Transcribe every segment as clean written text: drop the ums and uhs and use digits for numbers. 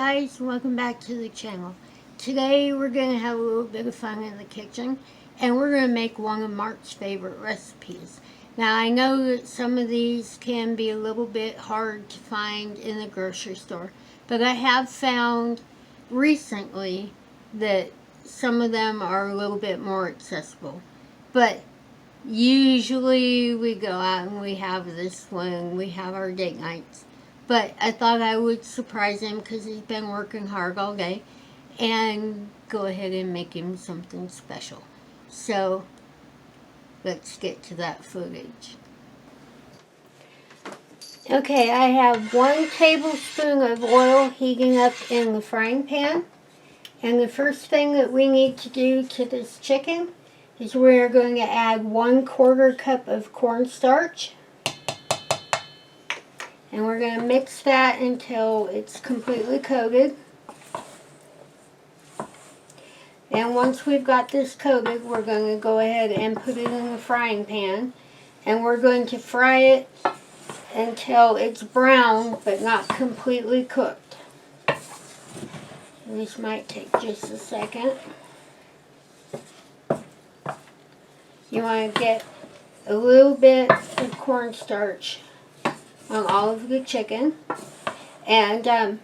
guys, welcome back to the channel. Today we're going to have a little bit of fun in the kitchen and we're going to make one of Mark's favorite recipes. Now I know that some of these can be a little bit hard to find in the grocery store, but I have found recently that some of them are a little bit more accessible. But usually we go out and we have this when we have our date nights. But I thought I would surprise him because he's been working hard all day and go ahead and make him something special. So let's get to that footage. Okay, I have 1 tablespoon of oil heating up in the frying pan. And the first thing that we need to do to this chicken is we're going to add 1/4 cup of cornstarch. And we're going to mix that until it's completely coated. And once we've got this coated, we're going to go ahead and put it in the frying pan. And we're going to fry it until it's brown but not completely cooked. This might take just a second. You want to get a little bit of cornstarch on all of the chicken, and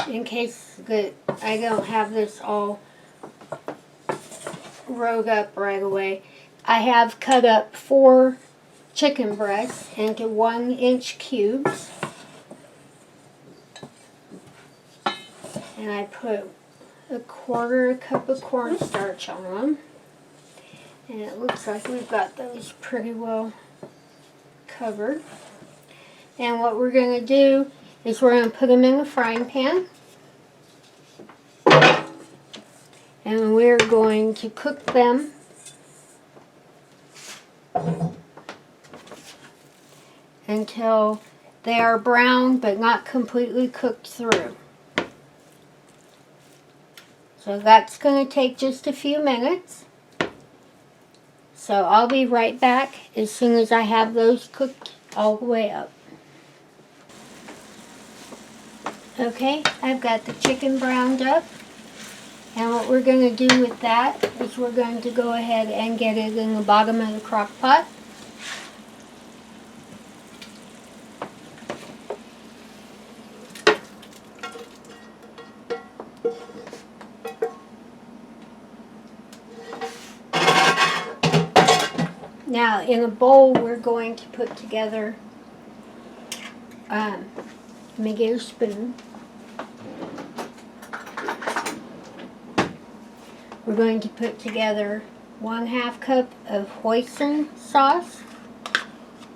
in case that I don't have this all rolled up right away, I have cut up 4 chicken breasts into 1-inch cubes, and I put 1/4 cup of cornstarch on them, and it looks like we've got those pretty well covered. And what we're going to do is we're going to put them in the frying pan. And we're going to cook them until they are brown but not completely cooked through. So that's going to take just a few minutes. So I'll be right back as soon as I have those cooked all the way up. Okay, I've got the chicken browned up, and what we're going to do with that is we're going to go ahead and get it in the bottom of the crock pot. Now in a bowl we're going to put together, let me get a spoon. We're going to put together 1/2 cup of Hoison sauce.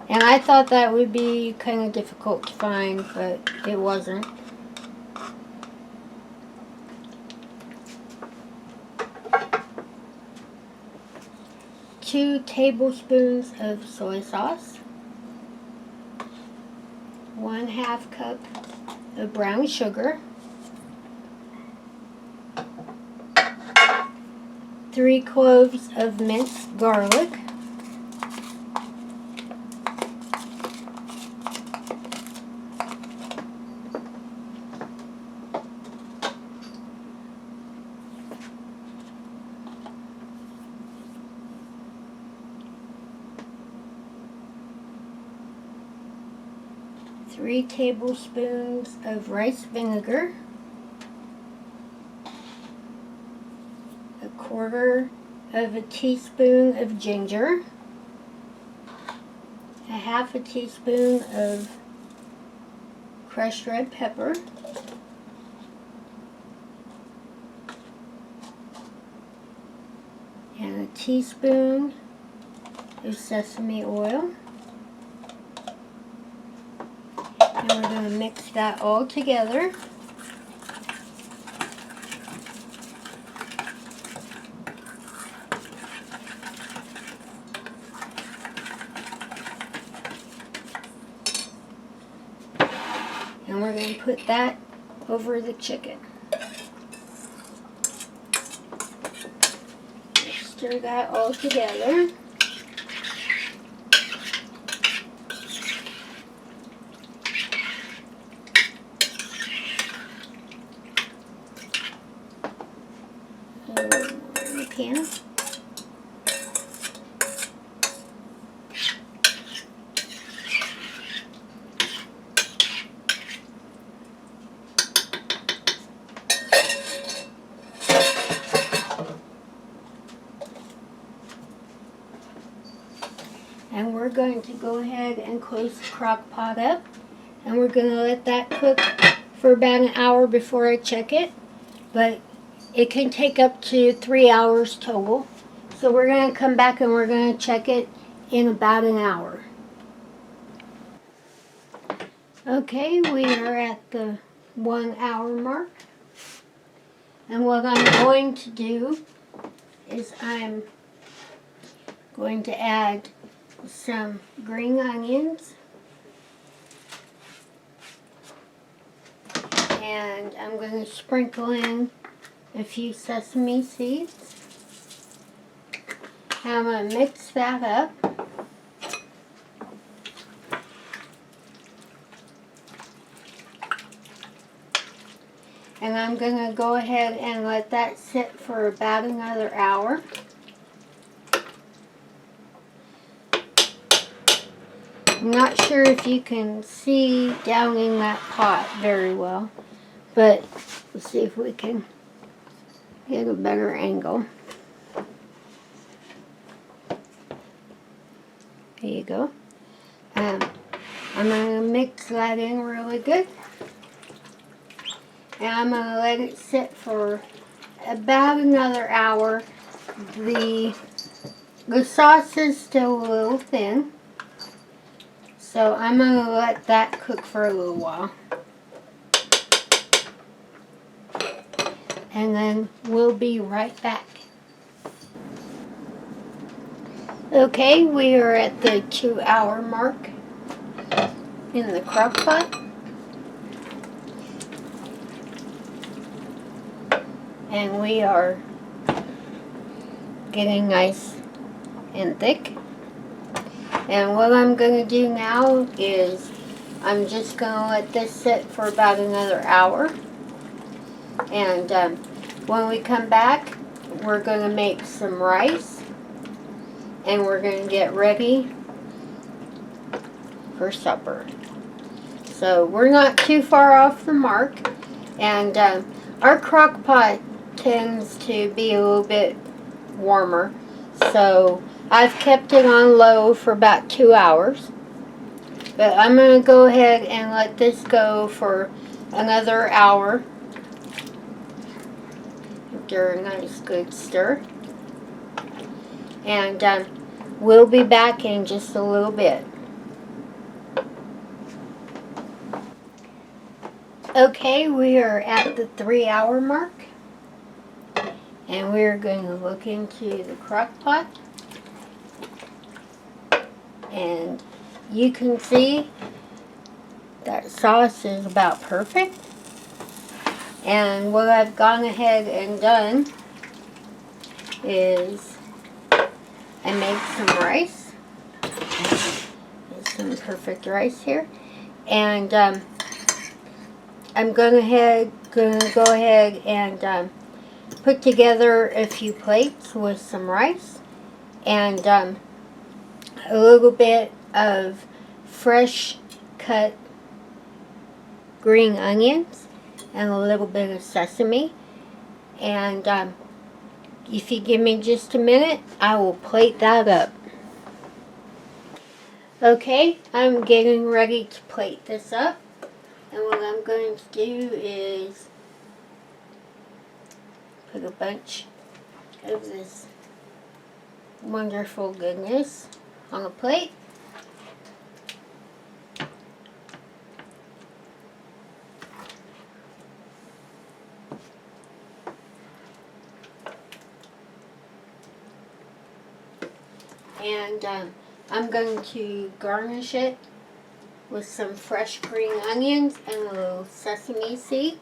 And I thought that would be kind of difficult to find, but it wasn't. Two tablespoons of soy sauce. 1/2 cup of brown sugar. 3 cloves of minced garlic. Three tablespoons of rice vinegar. 1/4 of a teaspoon of ginger. 1/2 teaspoon of crushed red pepper. And a teaspoon of sesame oil. And we're going to mix that all together. And we're going to put that over the chicken. Stir that all together. And we're going to go ahead and close the crock pot up. And we're going to let that cook for about an hour before I check it. But it can take up to 3 hours total. So we're going to come back and we're going to check it in about an hour. Okay, we are at the 1 hour mark. And what I'm going to do is I'm going to add some green onions. And I'm going to sprinkle in a few sesame seeds. And I'm going to mix that up. And I'm going to go ahead and let that sit for about another hour. I'm not sure if you can see down in that pot very well, but let's see if we can get a better angle. There you go. I'm going to mix that in really good. And I'm going to let it sit for about another hour. The sauce is still a little thin, so I'm going to let that cook for a little while. And then we'll be right back. Okay, we are at the 2 hour mark in the crock pot. And we are getting nice and thick. And what I'm going to do now is I'm just going to let this sit for about another hour. And when we come back, we're going to make some rice. And we're going to get ready for supper. So we're not too far off the mark. And our crock pot tends to be a little bit warmer. So I've kept it on low for about 2 hours. But I'm going to go ahead and let this go for another hour. After a nice good stir. And we'll be back in just a little bit. Okay, we are at the 3 hour mark. And we're going to look into the crock pot. And you can see that sauce is about perfect. And what I've gone ahead and done is I made some rice. There's some perfect rice here. And I'm going to go ahead and put together a few plates with some rice and a little bit of fresh cut green onions and a little bit of sesame. And if you give me just a minute, I will plate that up. Okay, I'm getting ready to plate this up. And what I'm going to do is put a bunch of this wonderful goodness on a plate. And I'm going to garnish it with some fresh green onions and a little sesame seed.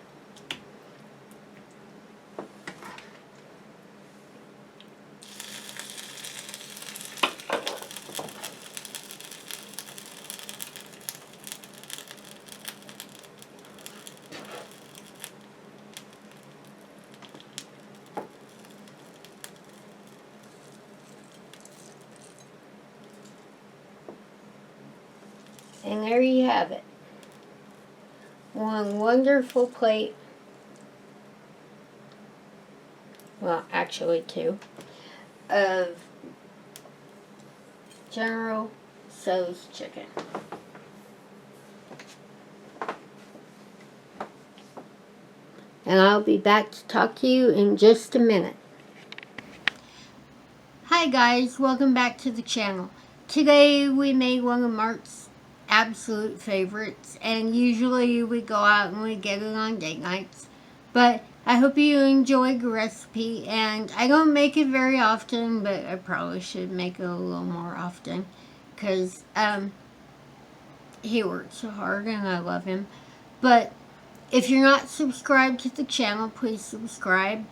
And there you have it. One wonderful plate. Well, actually two. Of General Tso Chicken. And I'll be back to talk to you in just a minute. Hi guys, welcome back to the channel. Today we made one of Mark's absolute favorites, and usually we go out and we get it on date nights. But I hope you enjoyed the recipe, and I don't make it very often, but I probably should make it a little more often because he works so hard and I love him. But if you're not subscribed to the channel, please subscribe.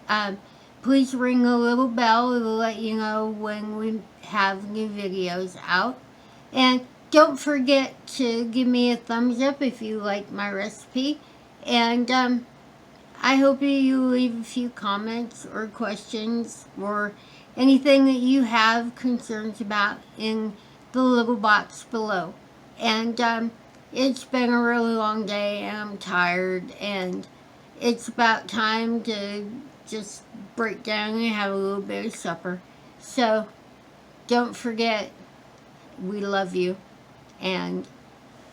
Please ring the little bell. It'll let you know when we have new videos out. And don't forget to give me a thumbs up if you like my recipe. And I hope you leave a few comments or questions or anything that you have concerns about in the little box below. And it's been a really long day and I'm tired, and it's about time to just break down and have a little bit of supper. So don't forget, we love you, and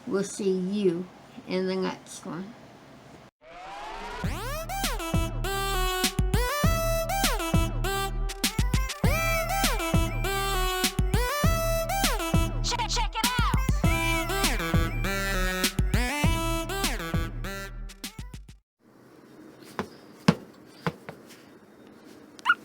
we'll see you in the next one.